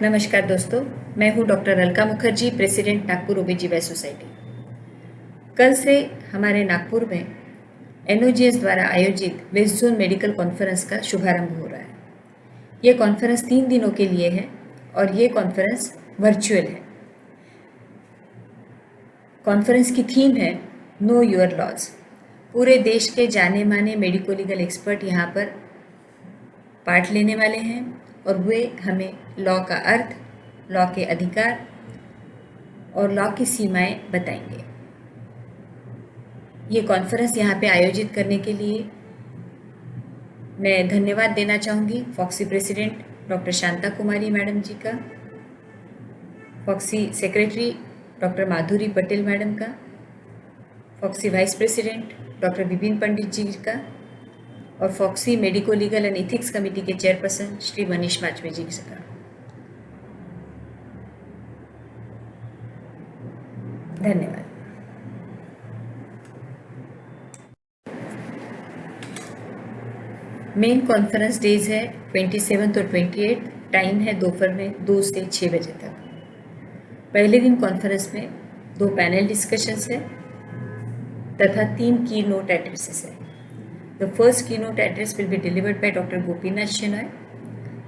नमस्कार दोस्तों, मैं हूं doctor Alka Mukherjee, president Nagpur OBGY society. कल से हमारे नागपुर में एनओजीएस द्वारा आयोजित वेस्ट जोन मेडिकल कॉन्फ्रेंस का शुभारंभ हो रहा है। ये कॉन्फ्रेंस 3 दिनों के लिए है और ये कॉन्फ्रेंस वर्चुअल है। कॉन्फ्रेंस की थीम है नो योर लॉज। पूरे देश के जाने माने मेडिको लीगल एक्सपर्ट यहाँ पर पार्ट लेने वाले हैं और वे हमें लॉ का अर्थ, लॉ के अधिकार और लॉ की सीमाएं बताएंगे। ये कॉन्फ्रेंस यहाँ पे आयोजित करने के लिए मैं धन्यवाद देना चाहूँगी FOGSI president doctor Shanta Kumari madam ji का, FOGSI secretary doctor Madhuri Patel madam का, FOGSI vice president doctor Vipin Pandit ji का और FOGSI medico legal and ethics committee के चेयरपर्सन श्री मनीष वाजपेयी जी का। धन्यवाद। मेन कॉन्फ्रेंस डेज है 27 और 28। टाइम है दोपहर में 2 से 6 बजे तक। पहले दिन कॉन्फ्रेंस में 2 पैनल डिस्कशंस है तथा 3 की नोट एड्रेसेस है। The first keynote address will be delivered by doctor Gopinath Shenoy.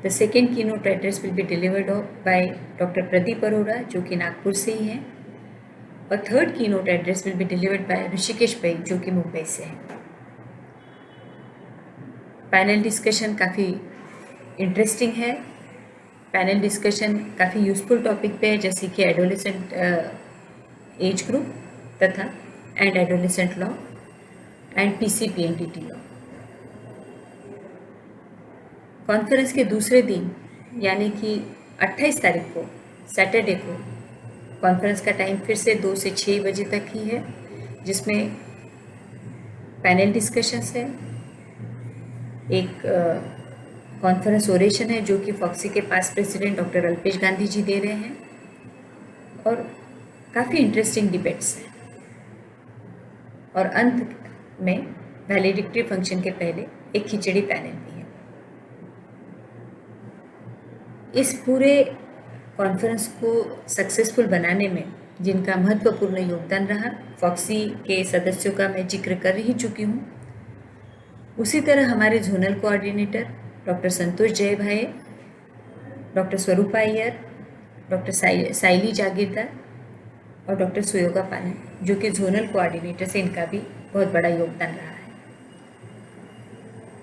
The second keynote address will be delivered by doctor Pradeep Arora जो कि नागपुर से ही हैं, और third keynote address will be delivered by Rishikesh भाई जो कि मुंबई से हैं। पैनल डिस्कशन काफ़ी इंटरेस्टिंग है। पैनल डिस्कशन काफ़ी यूजफुल टॉपिक पे है, जैसे कि एडोलेसेंट एज ग्रुप तथा and adolescent law and PCPNDT law. Conference के दूसरे दिन यानी कि 28 तारीख को सैटरडे को कॉन्फ्रेंस का टाइम फिर से 2 से 6 बजे तक ही है, जिसमें पैनल डिस्कशंस है, एक कॉन्फ्रेंस ओरेशन है जो कि फॉक्सी के पास प्रेसिडेंट डॉक्टर अल्पेश गांधी जी दे रहे हैं, और काफ़ी इंटरेस्टिंग डिबेट्स हैं। और अंत में वैलिडिक्टरी फंक्शन के पहले एक खिचड़ी पैनल भी है। इस पूरे कॉन्फ्रेंस को सक्सेसफुल बनाने में जिनका महत्वपूर्ण योगदान रहा, फॉक्सी के सदस्यों का मैं जिक्र कर ही चुकी हूँ। उसी तरह हमारे जोनल कोऑर्डिनेटर डॉक्टर संतोष जय भाई, डॉक्टर स्वरूपा अय्यर, डॉक्टर साइली जागीरदार और डॉक्टर सुयोगा पानन जो कि जोनल कोऑर्डिनेटर से, इनका भी बहुत बड़ा योगदान रहा है।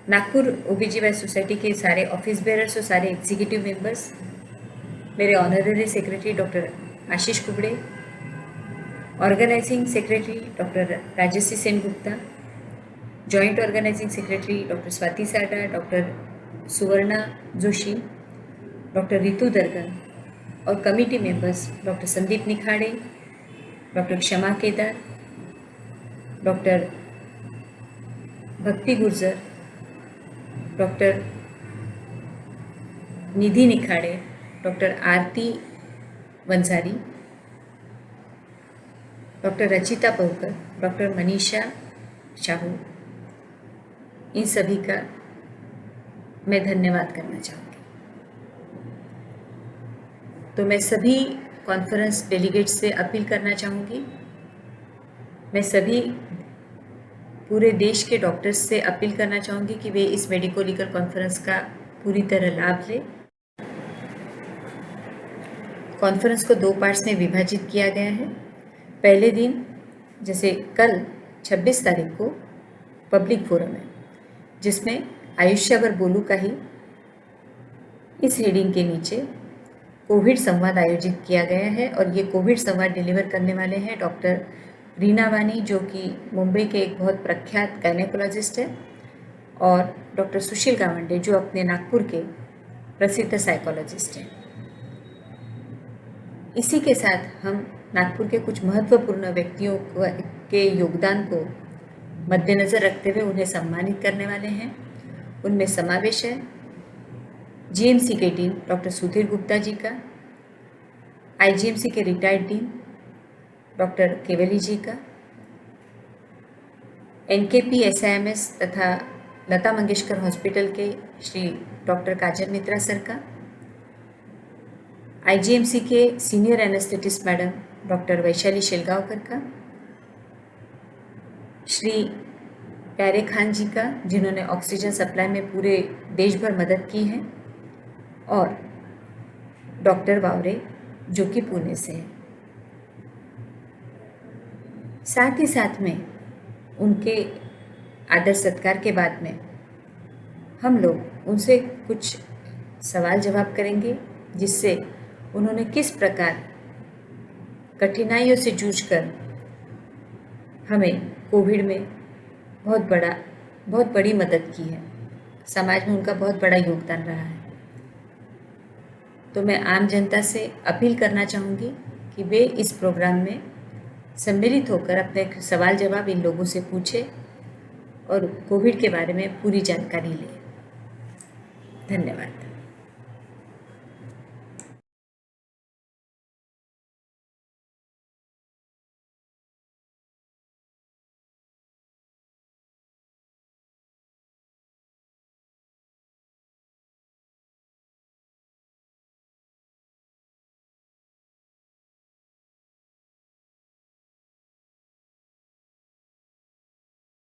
नागपुर ओबीजीवाई सोसाइटी के सारे ऑफिस बेयरर्स और सारे एग्जीक्यूटिव मेंबर्स, मेरे honorary secretary doctor Ashish Kubde, organising secretary doctor Rajshree Sen Gupta, joint organising secretary doctor Swati Sada, doctor Suvarna Joshi, doctor Ritu Dargan और committee members doctor Sandeep Nikhade, doctor Kshama Kedar, doctor Bhakti Gurjar, doctor Nidhi Nikhade, doctor Aarti Wanjari, doctor Rachita Pavkar, doctor Manisha Shahu, इन सभी का मैं धन्यवाद करना चाहूँगी। तो मैं सभी कॉन्फ्रेंस डेलीगेट्स से अपील करना चाहूँगी, मैं सभी पूरे देश के डॉक्टर्स से अपील करना चाहूँगी कि वे इस मेडिको लीगल कॉन्फ्रेंस का पूरी तरह लाभ लें। कॉन्फ्रेंस को 2 पार्ट्स में विभाजित किया गया है। पहले दिन जैसे कल 26 तारीख को पब्लिक फोरम है, जिसमें आयुष्यवर बोलू का ही इस हेडिंग के नीचे कोविड संवाद आयोजित किया गया है, और ये कोविड संवाद डिलीवर करने वाले हैं डॉक्टर रीना वानी जो कि मुंबई के एक बहुत प्रख्यात गायनेकोलॉजिस्ट है, और डॉक्टर सुशील गावंडे जो अपने नागपुर के प्रसिद्ध साइकोलॉजिस्ट हैं। इसी के साथ हम नागपुर के कुछ महत्वपूर्ण व्यक्तियों के योगदान को मद्देनज़र रखते हुए उन्हें सम्मानित करने वाले हैं। उनमें समावेश है जीएमसी के डीन डॉक्टर सुधीर गुप्ता जी का, आईजीएमसी के रिटायर्ड डीन डॉक्टर केवली जी का, एनकेपी एसआईएमएस तथा लता मंगेशकर हॉस्पिटल के श्री डॉक्टर काजल मित्रा सर का, आईजीएमसी के senior anaesthetist madam doctor Vaishali Shilgaonkar का, श्री प्यारे खान जी का जिन्होंने ऑक्सीजन सप्लाई में पूरे देश भर मदद की है, और डॉक्टर बावरे जो कि पुणे से है। साथ ही साथ में उनके आदर सत्कार के बाद में हम लोग उनसे कुछ सवाल जवाब करेंगे, जिससे उन्होंने किस प्रकार कठिनाइयों से जूझकर हमें कोविड में बहुत बड़ी मदद की है। समाज में उनका बहुत बड़ा योगदान रहा है। तो मैं आम जनता से अपील करना चाहूँगी कि वे इस प्रोग्राम में सम्मिलित होकर अपने सवाल जवाब इन लोगों से पूछें और कोविड के बारे में पूरी जानकारी लें। धन्यवाद।